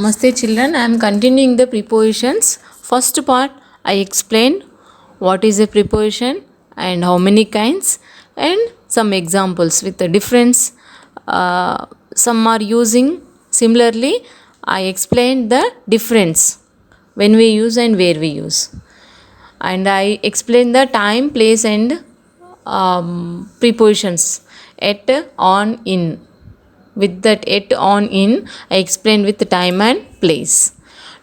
Namaste children, I am continuing the prepositions. First part, I explained what is a preposition and how many kinds and some examples with the difference. Some are using similarly. I explained the difference when we use and where we use. And I explained the time, place and prepositions at, on, in. With that at, on, in, I explained with the time and place.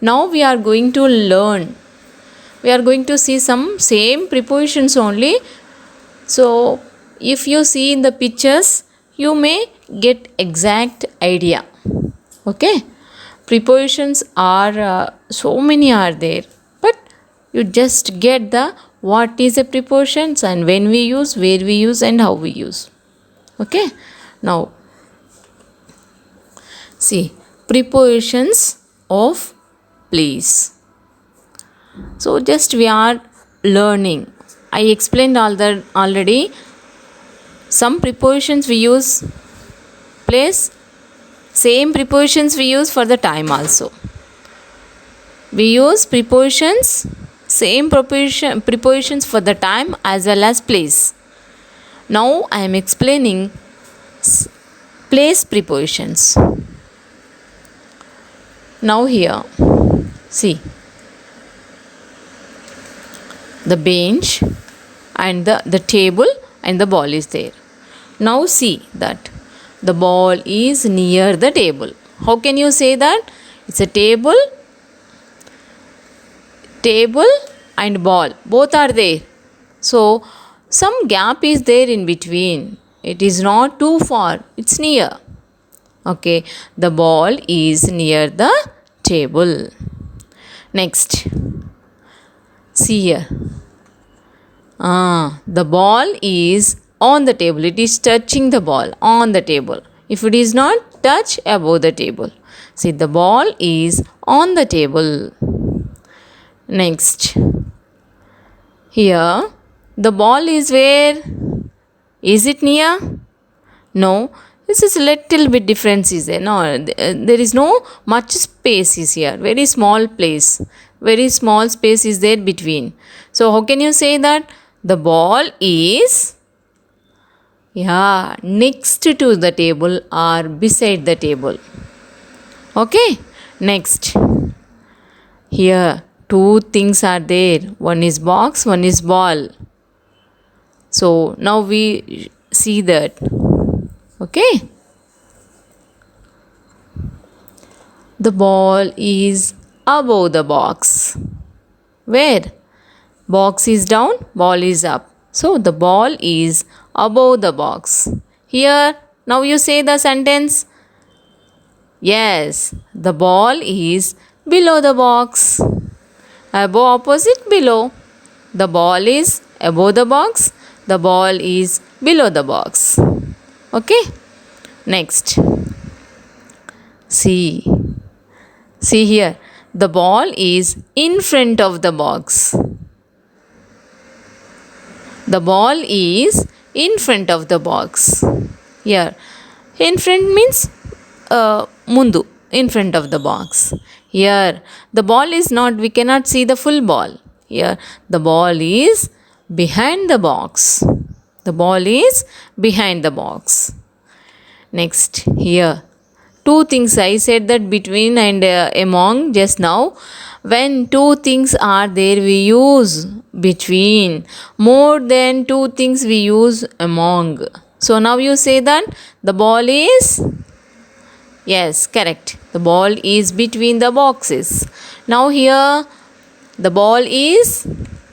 Now we are going to learn. We are going to see some same prepositions only. So if you see in the pictures, you may get exact idea. Okay. Prepositions are so many are there, but you just get the what is a prepositions and when we use, where we use and how we use. Okay. Now see, prepositions of place. So just we are learning. I explained all that already. Some prepositions we use place. Same prepositions we use for the time also. We use prepositions, same prepositions for the time as well as place. Now I am explaining place prepositions. Now here, see, the bench and the table and the ball is there. Now see that the ball is near the table. How can you say that? It's a table and ball. Both are there. So some gap is there in between. It is not too far. It's near. Okay, the ball is near the table. Next, see here. The ball is on the table. It is touching the ball on the table. If it is not, touch above the table. See, the ball is on the table. Next, here, the ball is where? Is it near? No. This is a little bit difference is there. No, there is no much space is here. Very small place. Very small space is there between. So how can you say that? The ball is next to the table or beside the table. Okay. Next. Here two things are there. One is box, one is ball. So now we see that. Okay. The ball is above the box. Where? Box is down, ball is up. So the ball is above the box. Here, now you say the sentence. Yes, the ball is below the box. Above opposite below. The ball is above the box. The ball is below the box. Okay. Next. See here. The ball is in front of the box. The ball is in front of the box. Here. In front means mundu. In front of the box. Here. The ball is not, we cannot see the full ball. Here. The ball is behind the box. The ball is behind the box. Next, here. Two things I said that between and among just now. When two things are there, we use between. More than two things, we use among. So now you say that the ball is. Yes, correct. The ball is between the boxes. Now here, the ball is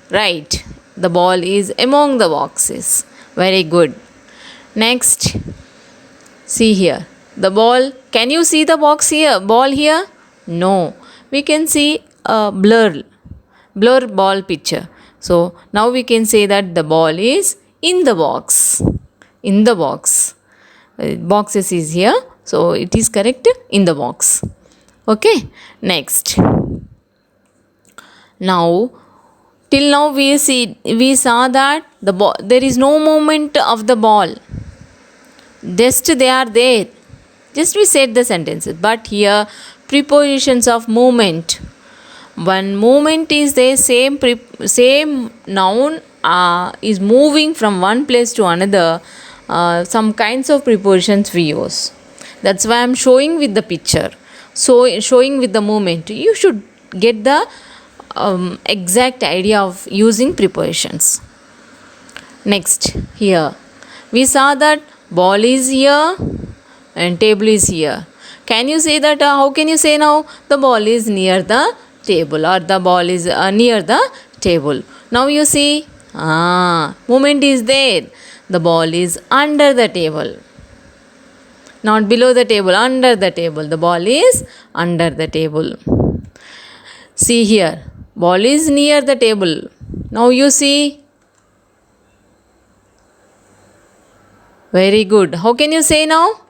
right. The ball is among the boxes. Very good. Next, see here. The ball, can you see the box here? Ball here? No. We can see a blur ball picture. So now we can say that the ball is in the box. In the box. Boxes is here. So it is correct, in the box. Okay. Next. Now, till now we saw that the ball, there is no movement of the ball. Just they are there. Just we said the sentences. But here prepositions of movement. When movement is there, same noun is moving from one place to another. Some kinds of prepositions we use. That's why I'm showing with the picture. So showing with the movement, you should get the exact idea of using prepositions. Next, here we saw that ball is here and table is here. Can you say that? How can you say now? The ball is near the table, or the ball is near the table. Now you see, movement is there. The ball is under the table. Not below the table, under the table. The ball is under the table. See here, ball is near the table. Now you see. Very good. How can you say now?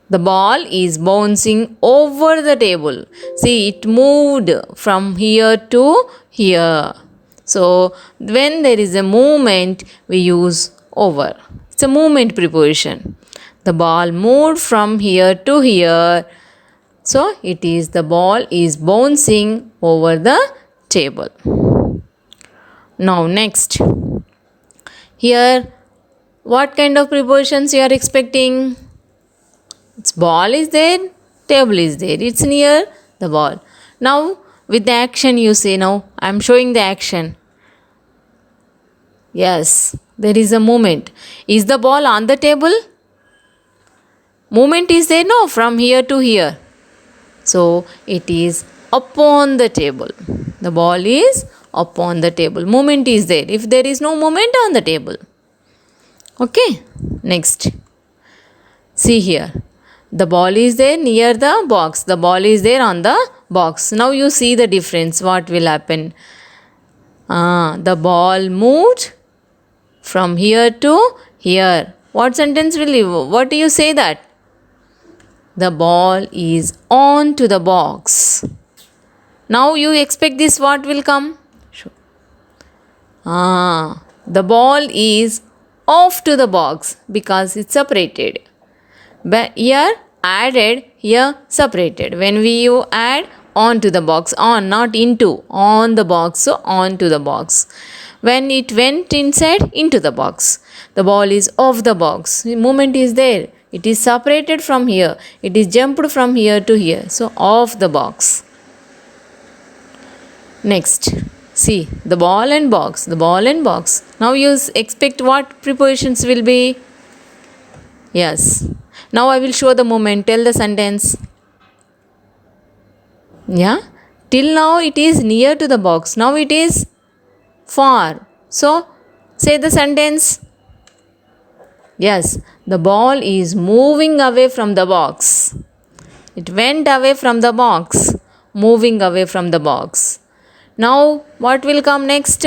The ball is bouncing over the table. See, it moved from here to here. So, when there is a movement, we use over. It's a movement preposition. The ball moved from here to here. So, it is the ball is bouncing over the table. Now, next. Here, what kind of prepositions you are expecting? Its ball is there, table is there. It's near the ball. Now, with the action you say now, I am showing the action. Yes, there is a movement. Is the ball on the table? Movement is there? No, from here to here. So, it is upon the table. The ball is upon the table. Movement is there. If there is no movement on the table. Okay, next. See here. The ball is there near the box. The ball is there on the box. Now you see the difference. What will happen? The ball moved from here to here. What sentence will you? What do you say that? The ball is on to the box. Now you expect this. What will come? The ball is off to the box because it's separated. But here added, here separated. When we you add on to the box, on, not into, on the box, so on to the box. When it went inside, into the box. The ball is off the box. The movement is there. It is separated from here. It is jumped from here to here. So off the box. Next. See, the ball and box. The ball and box. Now you expect what prepositions will be? Yes. Now I will show the movement. Tell the sentence. Yeah. Till now it is near to the box. Now it is far. So say the sentence. Yes. The ball is moving away from the box. It went away from the box. Moving away from the box. Now what will come next?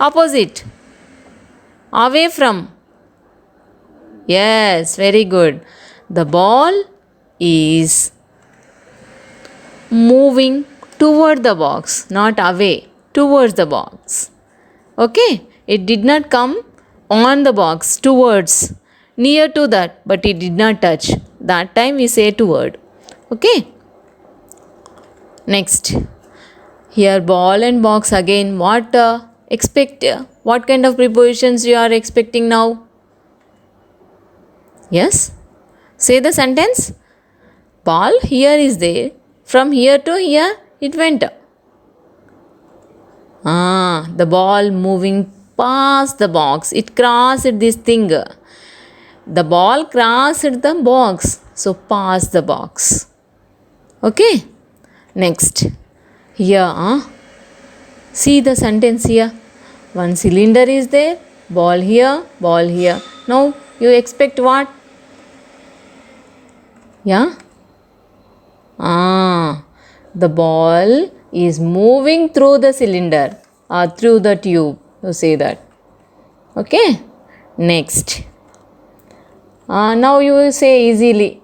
Opposite. Away from. Yes, very good. The ball is moving toward the box, not away, towards the box. Okay, it did not come on the box, towards, near to that, but it did not touch. That time we say toward. Okay. Next, here ball and box again. What expect? What kind of prepositions you are expecting now? Yes? Say the sentence. Ball here is there. From here to here, it went. The ball moving past the box. It crossed this thing. The ball crossed the box. So, past the box. Okay? Next. Here, see the sentence here. One cylinder is there. Ball here, ball here. Now, you expect what? Yeah? The ball is moving through the cylinder or through the tube. You say that. Okay? Next. Now you will say easily.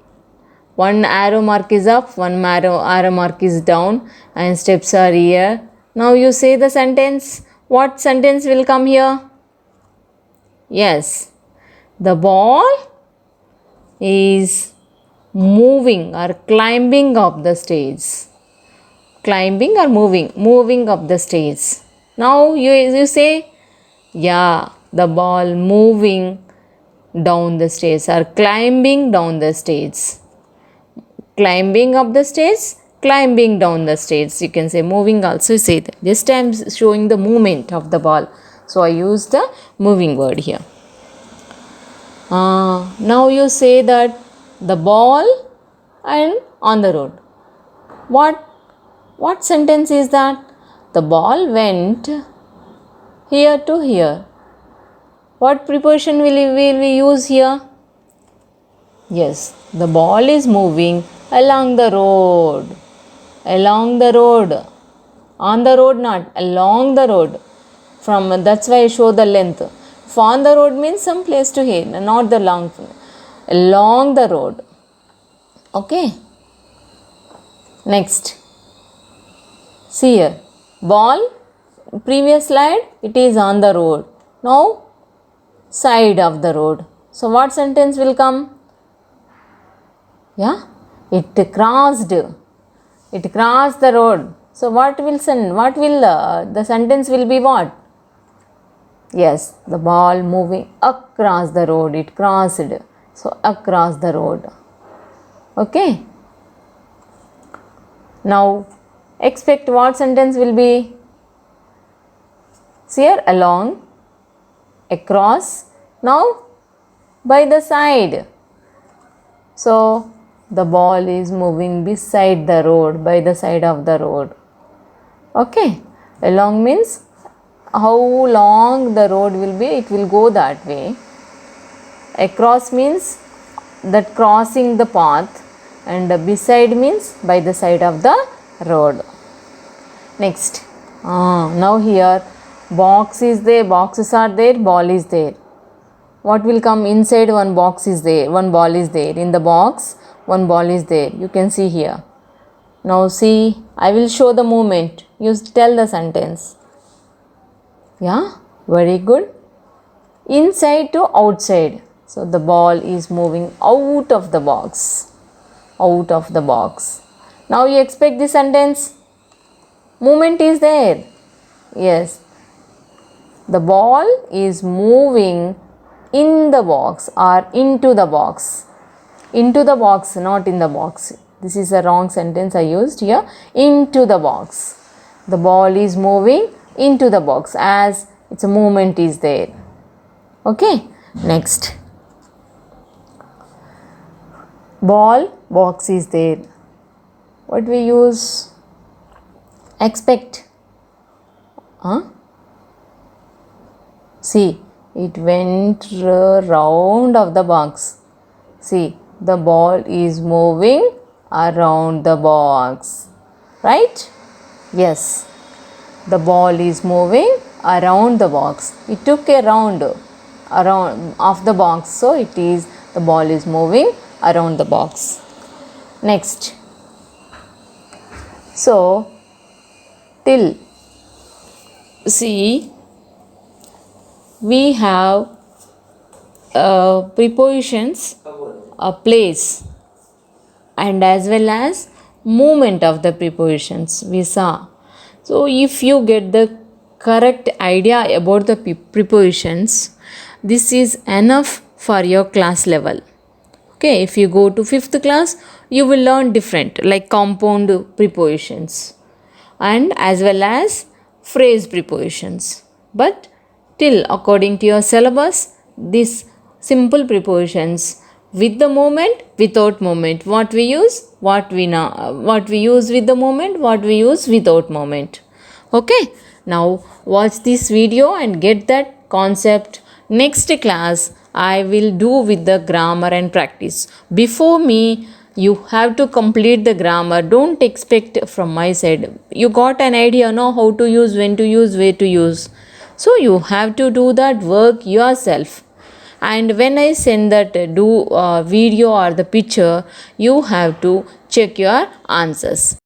One arrow mark is up, one arrow mark is down, and steps are here. Now you say the sentence. What sentence will come here? Yes. The ball is moving or climbing up the stairs. Climbing or moving up the stairs. Now you say, yeah, the ball moving down the stairs or climbing down the stairs. Climbing up the stairs, climbing down the stairs. You can say moving also say that. This time showing the movement of the ball. So I use the moving word here. Now you say that the ball and on the road. What sentence is that? The ball went here to here. What preposition will we use here? Yes, the ball is moving along the road. Along the road. On the road not, along the road. That's why I show the length. If on the road means some place to here, not the long. Along the road. Okay. Next. See here. Ball, previous slide, it is on the road. Now, side of the road. So, what sentence will come? Yeah, it crossed the road. So what will the sentence will be what? Yes, the ball moving across the road, it crossed. So across the road. Okay. Now expect what sentence will be? See here, along, across, now by the side. So the ball is moving beside the road, by the side of the road. Okay. Along means how long the road will be, it will go that way. Across means that crossing the path, and beside means by the side of the road. Next. Now here box is there, boxes are there, ball is there. What will come inside? One box is there, one ball is there. In the box, one ball is there. You can see here. Now see, I will show the movement. You tell the sentence. Yeah, very good. Inside to outside. So the ball is moving out of the box. Out of the box. Now you expect the sentence. Movement is there. Yes. The ball is moving in the box or into the box. Into the box, not in the box. This is a wrong sentence I used here. Into the box. The ball is moving into the box as its a movement is there. Okay. Next. Ball, box is there. What we use? Expect. See, it went round of the box. See, the ball is moving around the box. Right? Yes. The ball is moving around the box. It took a round around of the box. So, the ball is moving around the box. Next. So, till. See, we have prepositions, a place, and as well as movement of the prepositions we saw. So if you get the correct idea about the prepositions, this is enough for your class level. Okay, if you go to 5th class, you will learn different like compound prepositions and as well as phrase prepositions. But till according to your syllabus, these simple prepositions with the moment, without moment, what we use with the moment, what we use without moment. Okay, now watch this video and get that concept. Next class I will do with the grammar and practice. Before me, you have to complete the grammar. Don't expect from my side. You got an idea now how to use, when to use, where to use. So you have to do that work yourself. And when I send that video or the picture, you have to check your answers.